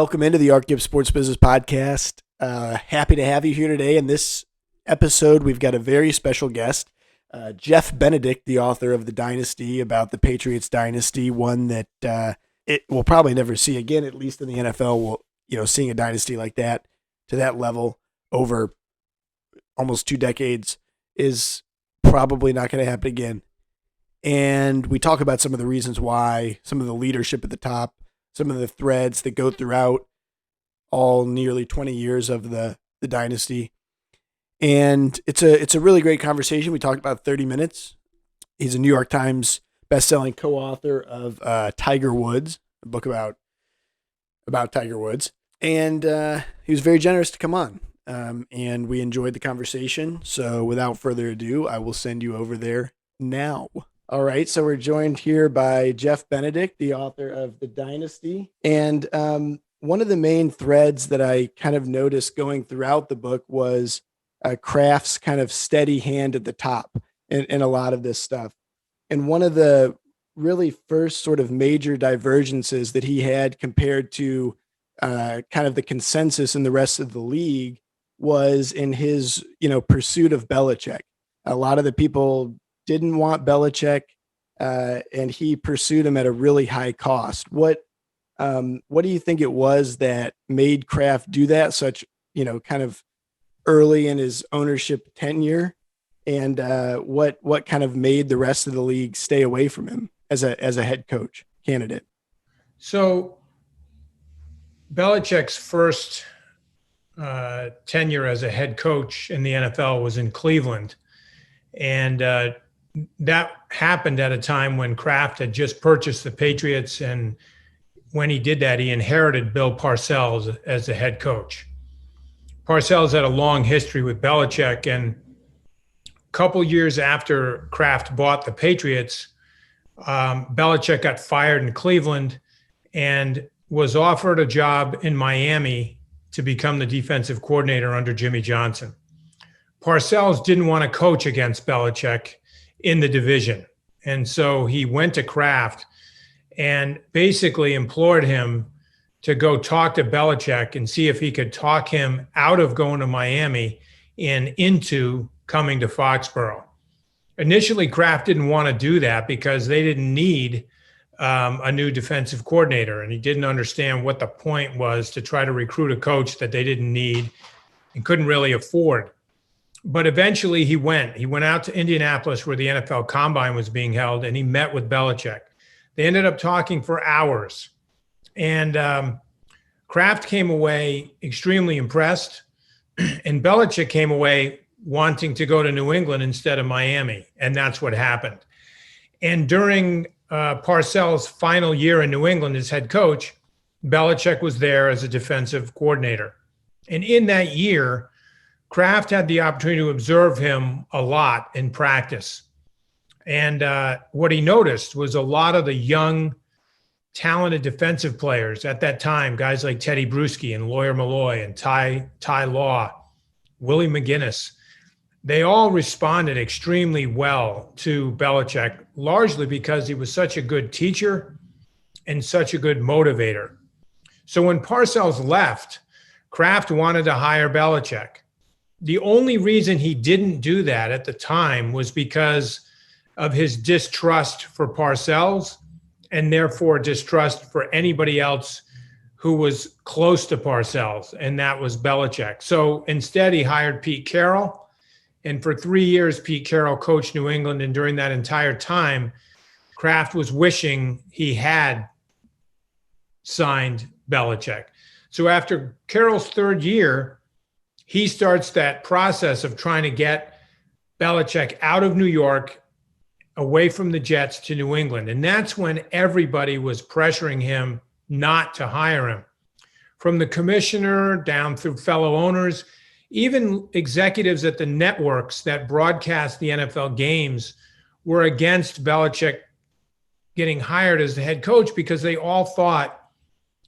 Welcome into the ArtGibbs Sports Business Podcast. Happy to have you here today. In this episode, we've got a very special guest, Jeff Benedict, the author of the Dynasty, about the Patriots dynasty, one that it will probably never see again, at least in the NFL. Seeing a dynasty like that to that level over almost 2 decades is probably not going to happen again. And we talk about some of the reasons why, some of the leadership at the top, some of the threads that go throughout all nearly 20 years of the dynasty. And it's a really great conversation. We talked about 30 minutes. He's a New York Times best-selling co-author of Tiger Woods, a book about Tiger Woods. And he was very generous to come on. And we enjoyed the conversation. So without further ado, I will send you over there now. All right, so we're joined here by Jeff Benedict, the author of The Dynasty. And one of the main threads that I kind of noticed going throughout the book was Kraft's kind of steady hand at the top in a lot of this stuff. And one of the really first sort of major divergences that he had compared to kind of the consensus in the rest of the league was in his, pursuit of Belichick. A lot of the people didn't want Belichick, and he pursued him at a really high cost. What do you think it was that made Kraft do that such, kind of early in his ownership tenure, and what kind of made the rest of the league stay away from him as a head coach candidate? So Belichick's first tenure as a head coach in the NFL was in Cleveland, and that happened at a time when Kraft had just purchased the Patriots, and when he did that, he inherited Bill Parcells as the head coach. Parcells had a long history with Belichick, and a couple years after Kraft bought the Patriots, Belichick got fired in Cleveland and was offered a job in Miami to become the defensive coordinator under Jimmy Johnson. Parcells didn't want to coach against Belichick in the division. And so he went to Kraft and basically implored him to go talk to Belichick and see if he could talk him out of going to Miami and into coming to Foxborough. Initially, Kraft didn't want to do that because they didn't need a new defensive coordinator, and he didn't understand what the point was to try to recruit a coach that they didn't need and couldn't really afford. But eventually he went out to Indianapolis where the NFL Combine was being held, and he met with Belichick. They ended up talking for hours, and Kraft came away extremely impressed, and Belichick came away wanting to go to New England instead of Miami, and that's what happened. And during Parcells' final year in New England as head coach, Belichick was there as a defensive coordinator. And in that year, Kraft had the opportunity to observe him a lot in practice. And what he noticed was a lot of the young, talented defensive players at that time, guys like Teddy Bruschi and Lawyer Malloy and Ty Law, Willie McGinnis, they all responded extremely well to Belichick, largely because he was such a good teacher and such a good motivator. So when Parcells left, Kraft wanted to hire Belichick. The only reason he didn't do that at the time was because of his distrust for Parcells and therefore distrust for anybody else who was close to Parcells, and that was Belichick. So instead, he hired Pete Carroll, and for 3 years, Pete Carroll coached New England, and during that entire time, Kraft was wishing he had signed Belichick. So after Carroll's third year, he starts that process of trying to get Belichick out of New York, away from the Jets to New England. And that's when everybody was pressuring him not to hire him. From the commissioner down through fellow owners, even executives at the networks that broadcast the NFL games were against Belichick getting hired as the head coach because they all thought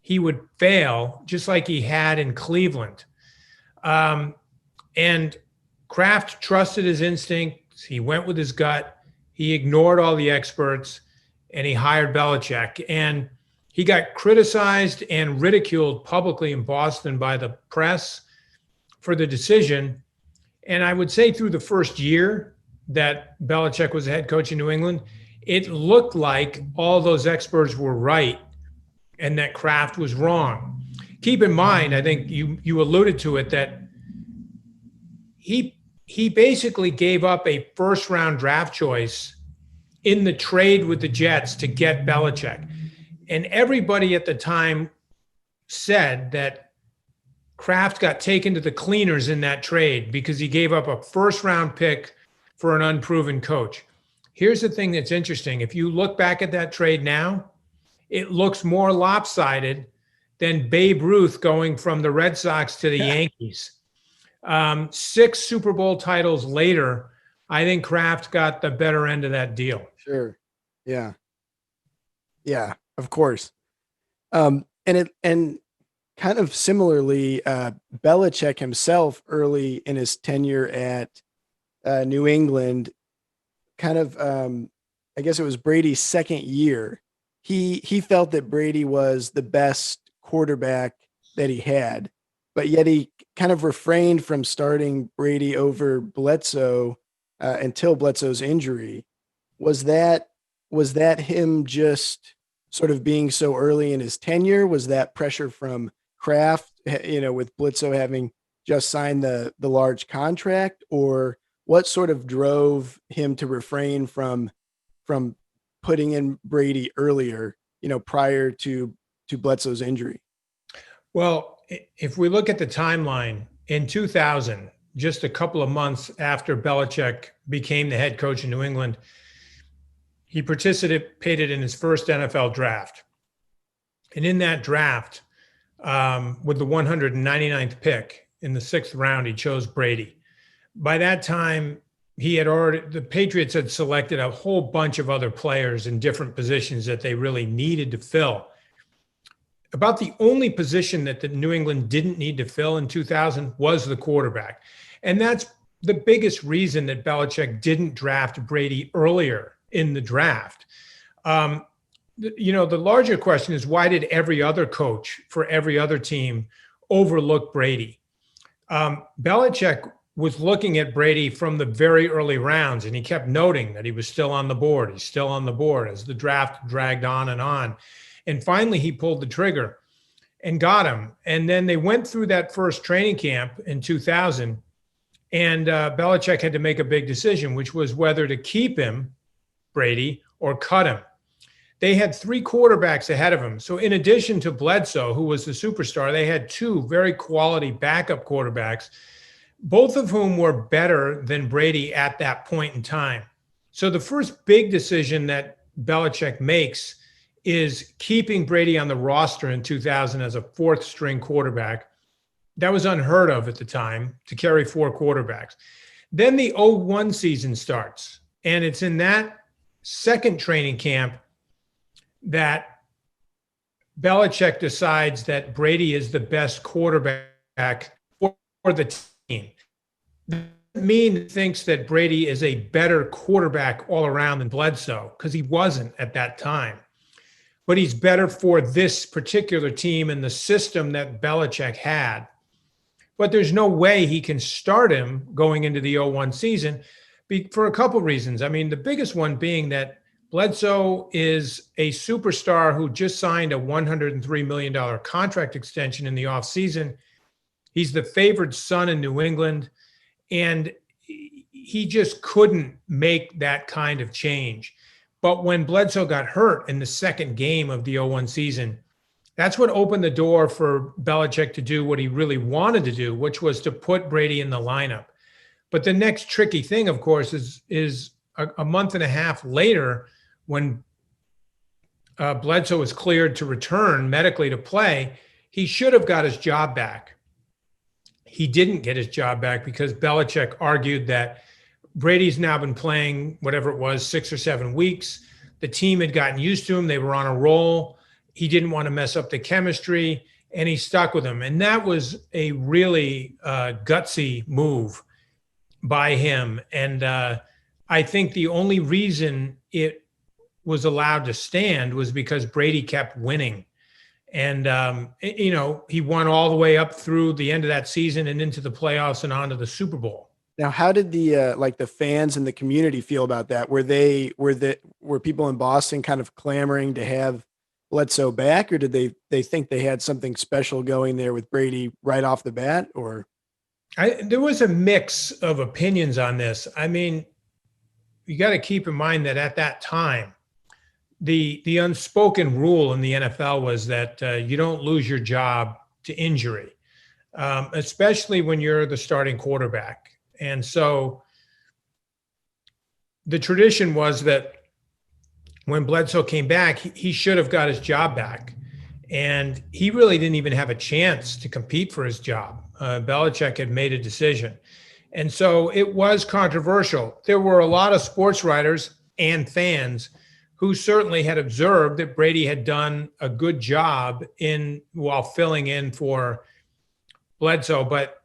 he would fail just like he had in Cleveland. And Kraft trusted his instincts. He went with his gut. He ignored all the experts, and he hired Belichick. And He got criticized and ridiculed publicly in Boston by the press for the decision. And I would say through the first year that Belichick was the head coach in New England, it looked like all those experts were right and that Kraft was wrong. Keep in mind, I think you alluded to it, that he basically gave up a first-round draft choice in the trade with the Jets to get Belichick. And everybody at the time said that Kraft got taken to the cleaners in that trade because he gave up a first-round pick for an unproven coach. Here's the thing that's interesting. If you look back at that trade now, it looks more lopsided than Babe Ruth going from the Red Sox to the Yankees. 6 Super Bowl titles later, I think Kraft got the better end of that deal. Sure. Yeah. Yeah, of course. And kind of similarly, Belichick himself early in his tenure at New England, kind of, I guess it was Brady's second year. He felt that Brady was the best quarterback that he had, but yet he kind of refrained from starting Brady over Bledsoe until Bledsoe's injury. Was that him just sort of being so early in his tenure? Was that pressure from Kraft, with Bledsoe having just signed the large contract, or what sort of drove him to refrain from putting in Brady earlier, prior to Bledsoe's injury? Well, if we look at the timeline, in 2000, just a couple of months after Belichick became the head coach in New England, he participated in his first NFL draft. And in that draft, with the 199th pick in the 6th round, he chose Brady. By that time, the Patriots had selected a whole bunch of other players in different positions that they really needed to fill. About the only position that the New England didn't need to fill in 2000 was the quarterback. And that's the biggest reason that Belichick didn't draft Brady earlier in the draft. The larger question is, why did every other coach for every other team overlook Brady? Belichick was looking at Brady from the very early rounds, and he kept noting that he was still on the board. He's still on the board as the draft dragged on. And finally, he pulled the trigger and got him. And then they went through that first training camp in 2000, and Belichick had to make a big decision, which was whether to keep him, Brady, or cut him. They had 3 quarterbacks ahead of him. So in addition to Bledsoe, who was the superstar, they had 2 very quality backup quarterbacks, both of whom were better than Brady at that point in time. So the first big decision that Belichick makes is keeping Brady on the roster in 2000 as a 4th string quarterback. That was unheard of at the time, to carry 4 quarterbacks. Then the 2001 season starts, and it's in that second training camp that Belichick decides that Brady is the best quarterback for the team. That thinks that Brady is a better quarterback all around than Bledsoe, because he wasn't at that time. But he's better for this particular team and the system that Belichick had. But there's no way he can start him going into the 2001 season for a couple reasons. I mean, the biggest one being that Bledsoe is a superstar who just signed a $103 million contract extension in the offseason. He's the favored son in New England, and he just couldn't make that kind of change. But when Bledsoe got hurt in the second game of the 2001 season, that's what opened the door for Belichick to do what he really wanted to do, which was to put Brady in the lineup. But the next tricky thing, of course, is a month and a half later, when Bledsoe was cleared to return medically to play, he should have got his job back. He didn't get his job back because Belichick argued that Brady's now been playing whatever it was, 6 or 7 weeks. The team had gotten used to him. They were on a roll. He didn't want to mess up the chemistry, and he stuck with him. And that was a really gutsy move by him. And I think the only reason it was allowed to stand was because Brady kept winning. And, he won all the way up through the end of that season and into the playoffs and on to the Super Bowl. Now, how did the fans and the community feel about that? Were people in Boston kind of clamoring to have Bledsoe back, or did they think they had something special going there with Brady right off the bat? Or there was a mix of opinions on this. I mean, you got to keep in mind that at that time, the unspoken rule in the NFL was that you don't lose your job to injury, especially when you're the starting quarterback. And so the tradition was that when Bledsoe came back, he should have got his job back. And he really didn't even have a chance to compete for his job. Belichick had made a decision. And so it was controversial. There were a lot of sports writers and fans who certainly had observed that Brady had done a good job while filling in for Bledsoe. But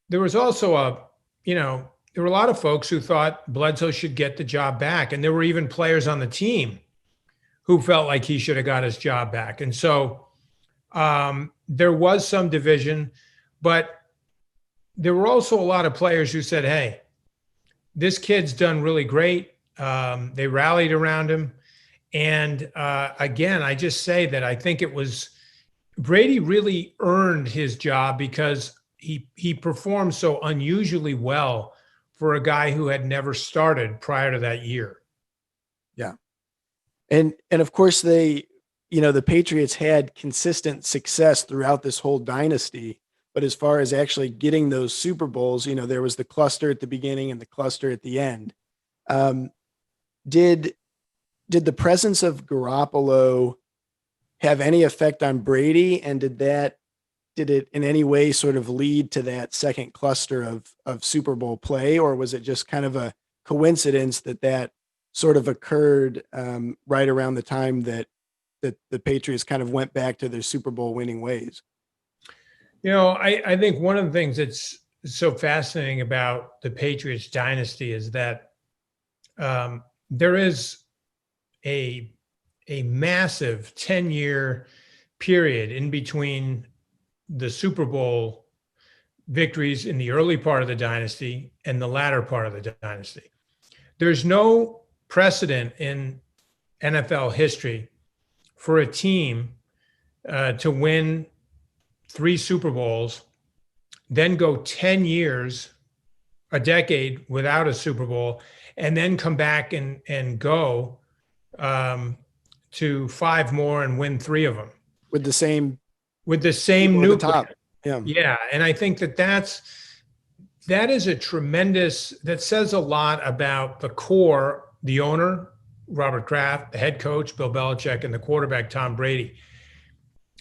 there was also there were a lot of folks who thought Bledsoe should get the job back. And there were even players on the team who felt like he should have got his job back. And so there was some division, but there were also a lot of players who said, hey, this kid's done really great. They rallied around him. And again, I just say that I think it was Brady really earned his job because he performed so unusually well for a guy who had never started prior to that year. Yeah. And of course the Patriots had consistent success throughout this whole dynasty, but as far as actually getting those Super Bowls, there was the cluster at the beginning and the cluster at the end. Did the presence of Garoppolo have any effect on Brady? And did it in any way sort of lead to that second cluster of Super Bowl play? Or was it just kind of a coincidence that sort of occurred right around the time that the Patriots kind of went back to their Super Bowl winning ways? I think one of the things that's so fascinating about the Patriots dynasty is that there is a massive 10-year period in between the Super Bowl victories in the early part of the dynasty and the latter part of the dynasty. There's no precedent in NFL history for a team to win 3 Super Bowls, then go 10 years, a decade without a Super Bowl, and then come back and go to 5 more and win 3 of them with the same nucleus. Top. Yeah. And I think that is a tremendous, that says a lot about the core, the owner, Robert Kraft, the head coach, Bill Belichick, and the quarterback, Tom Brady.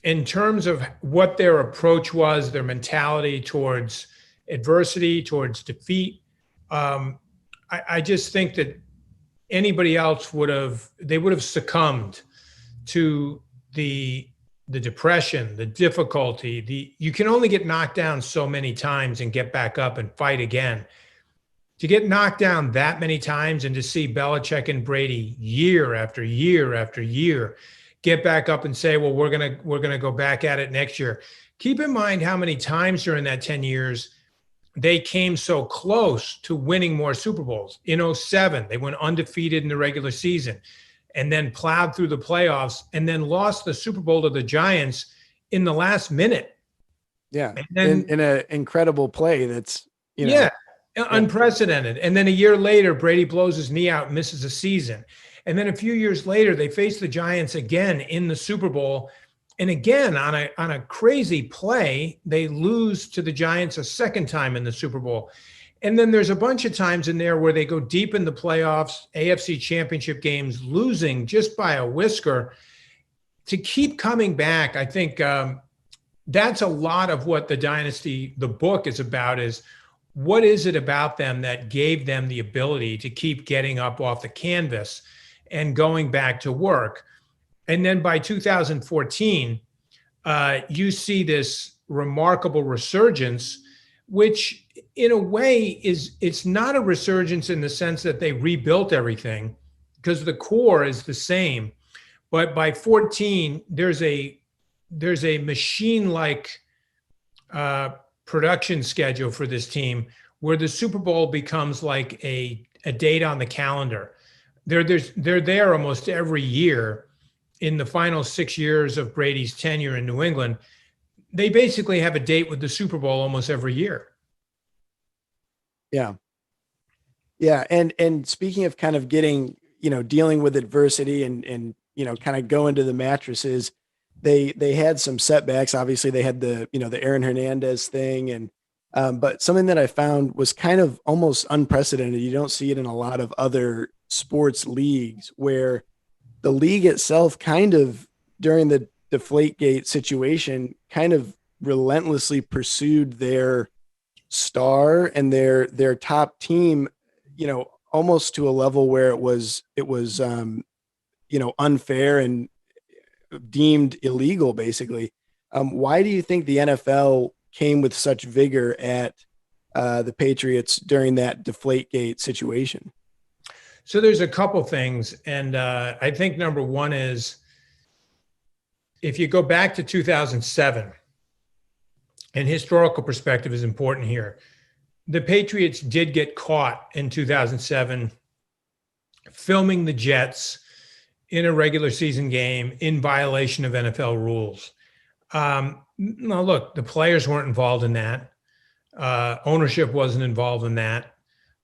In terms of what their approach was, their mentality towards adversity, towards defeat, I just think that anybody else would have succumbed to the depression, the difficulty, you can only get knocked down so many times and get back up and fight again. To get knocked down that many times and to see Belichick and Brady year after year after year get back up and say, well, we're gonna go back at it next year. Keep in mind how many times during that 10 years they came so close to winning more Super Bowls. In 2007, they went undefeated in the regular season and then plowed through the playoffs and then lost the Super Bowl to the Giants in the last minute. Yeah. And then, in an incredible play that's, unprecedented. And then a year later, Brady blows his knee out and misses a season. And then a few years later, they face the Giants again in the Super Bowl. And again, on a crazy play, they lose to the Giants a second time in the Super Bowl. And then there's a bunch of times in there where they go deep in the playoffs, AFC championship games, losing just by a whisker. To keep coming back, I think that's a lot of what the Dynasty, the book, is about, is what is it about them that gave them the ability to keep getting up off the canvas and going back to work. And then by 2014, you see this remarkable resurgence, which in a way it's not a resurgence in the sense that they rebuilt everything. because the core is the same. But by 14, there's a machine-like production schedule for this team where the Super Bowl becomes like a date on the calendar. They're there almost every year. In the final 6 years of Brady's tenure in New England, they basically have a date with the Super Bowl almost every year. Yeah. Yeah. And speaking of kind of getting, dealing with adversity and, kind of go into the mattresses, they had some setbacks. Obviously they had the Aaron Hernandez thing. And, but something that I found was kind of almost unprecedented. You don't see it in a lot of other sports leagues, where the league itself kind of, during the Deflategate situation, kind of relentlessly pursued their star and their top team, almost to a level where it was unfair and deemed illegal, basically. Why do you think the NFL came with such vigor at the Patriots during that Deflategate situation? So there's a couple things. And I think number one is, if you go back to 2007, and historical perspective is important here, the Patriots did get caught in 2007 filming the Jets in a regular season game in violation of NFL rules. Now, look, the players weren't involved in that. Ownership wasn't involved in that.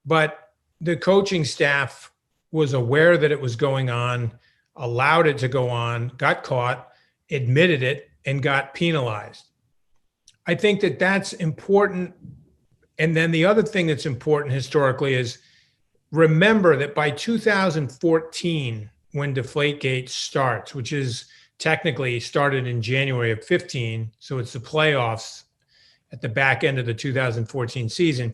But the coaching staff was aware that it was going on, allowed it to go on, got caught, admitted it, and got penalized. I think that that's important. And then the other thing that's important historically is, remember that by 2014, when Deflategate starts, which is technically started in January of 15, so it's the playoffs at the back end of the 2014 season,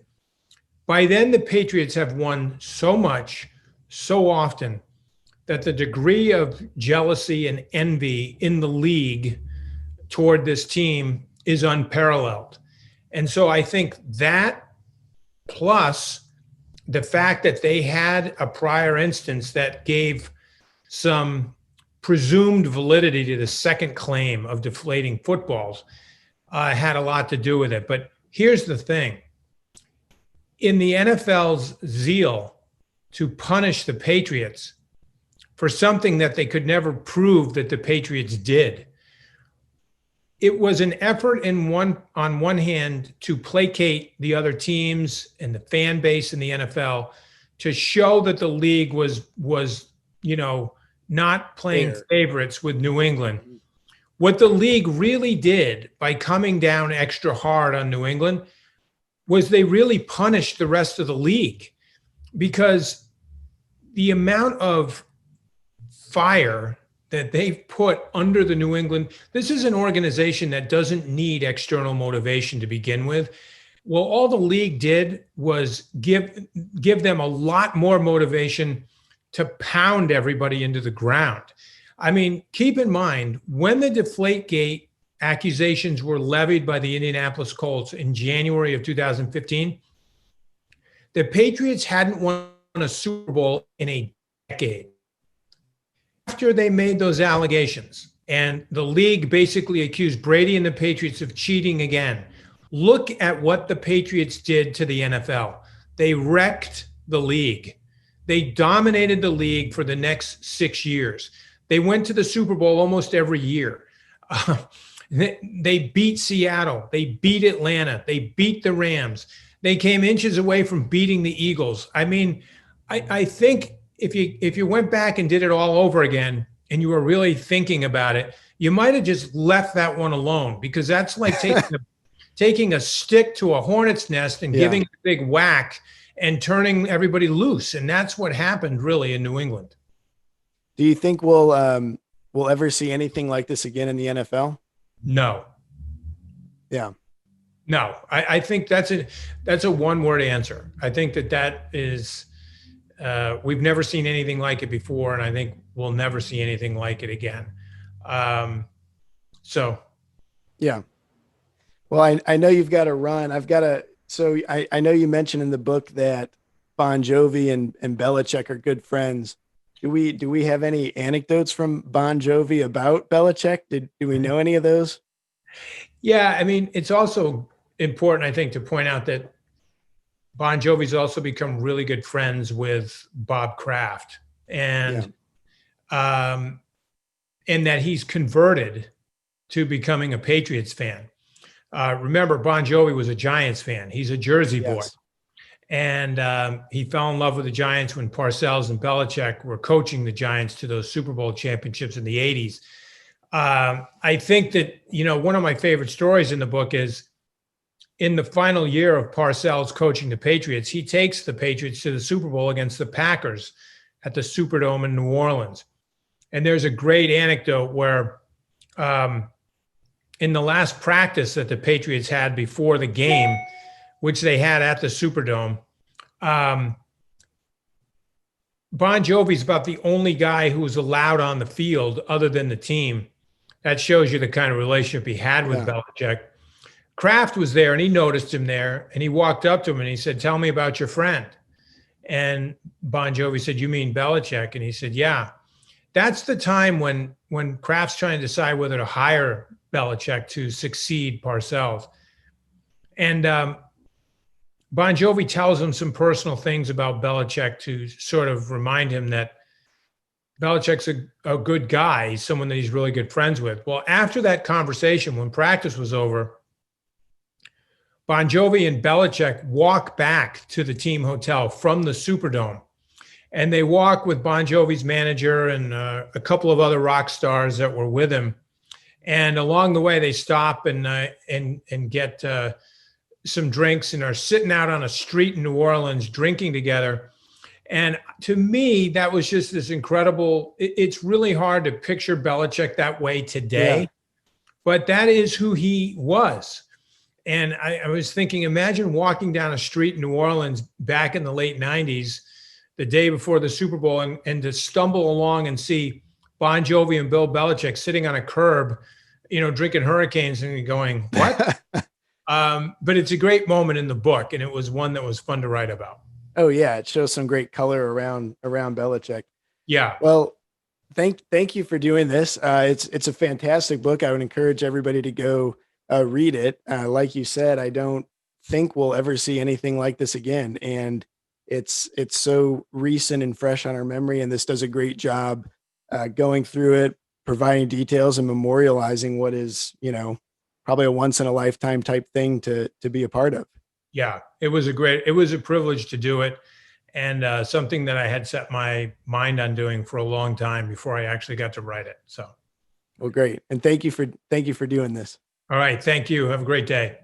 by then the Patriots have won so much, so often, that the degree of jealousy and envy in the league toward this team is unparalleled. And so I think that, plus the fact that they had a prior instance that gave some presumed validity to the second claim of deflating footballs, had a lot to do with it. But here's the thing. In the NFL's zeal to punish the Patriots for something that they could never prove that the Patriots did, it was an effort on one hand to placate the other teams and the fan base in the NFL, to show that the league was not playing favorites with New England. What the league really did by coming down extra hard on New England was they really punished the rest of the league, because the amount of fire that they've put under the New England, this is an organization that doesn't need external motivation to begin with. Well, all the league did was give them a lot more motivation to pound everybody into the ground. I mean, keep in mind, when the Deflategate accusations were levied by the Indianapolis Colts in January of 2015, the Patriots hadn't won a Super Bowl in a decade. After they made those allegations and the league basically accused Brady and the Patriots of cheating again, look at what the Patriots did to the NFL. They wrecked the league. They dominated the league for the next 6 years. They went to the Super Bowl almost every year. They beat Seattle. They beat Atlanta. They beat the Rams. They came inches away from beating the Eagles. I mean, I think if you went back and did it all over again and you were really thinking about it, you might have just left that one alone, because that's like taking a stick to a hornet's nest and giving it a big whack and turning everybody loose. And that's what happened really in New England. Do you think we'll ever see anything like this again in the NFL? No. Yeah. No, I think that's a one-word answer. I think that is, we've never seen anything like it before, and I think we'll never see anything like it again. Yeah. Well, I know you've got to run. So I know you mentioned in the book that Bon Jovi and Belichick are good friends. Do we have any anecdotes from Bon Jovi about Belichick? Do we know any of those? Yeah, I mean, it's also important, I think, to point out that Bon Jovi's also become really good friends with Bob Kraft, and that he's converted to becoming a Patriots fan. Remember, Bon Jovi was a Giants fan. He's a Jersey boy. And he fell in love with the Giants when Parcells and Belichick were coaching the Giants to those Super Bowl championships in the 80s. I think that, one of my favorite stories in the book is in the final year of Parcells coaching the Patriots, he takes the Patriots to the Super Bowl against the Packers at the Superdome in New Orleans. And there's a great anecdote where in the last practice that the Patriots had before the game, which they had at the Superdome, Bon Jovi's about the only guy who was allowed on the field other than the team. That shows you the kind of relationship he had with Belichick. Kraft was there, and he noticed him there, and he walked up to him, and he said, "Tell me about your friend." And Bon Jovi said, "You mean Belichick?" And he said, "Yeah." That's the time when Kraft's trying to decide whether to hire Belichick to succeed Parcells. And Bon Jovi tells him some personal things about Belichick to sort of remind him that Belichick's a good guy. He's someone that he's really good friends with. Well, after that conversation, when practice was over, Bon Jovi and Belichick walk back to the team hotel from the Superdome. And they walk with Bon Jovi's manager and a couple of other rock stars that were with him. And along the way, they stop and get some drinks and are sitting out on a street in New Orleans drinking together. And to me, that was just this incredible. It's really hard to picture Belichick that way today, but that is who he was. And I was thinking, imagine walking down a street in New Orleans back in the late 90s, the day before the Super Bowl, and to stumble along and see Bon Jovi and Bill Belichick sitting on a curb, drinking Hurricanes and going, what? But it's a great moment in the book, and it was one that was fun to write about. Oh yeah, it shows some great color around Belichick. Yeah. Well, thank you for doing this. It's a fantastic book. I would encourage everybody to go read it. Like you said, I don't think we'll ever see anything like this again, and it's so recent and fresh on our memory. And this does a great job going through it, providing details and memorializing what is, probably a once in a lifetime type thing to be a part of. Yeah, it was a privilege to do it, and something that I had set my mind on doing for a long time before I actually got to write it. So, well, great. And thank you for doing this. All right. Thank you. Have a great day.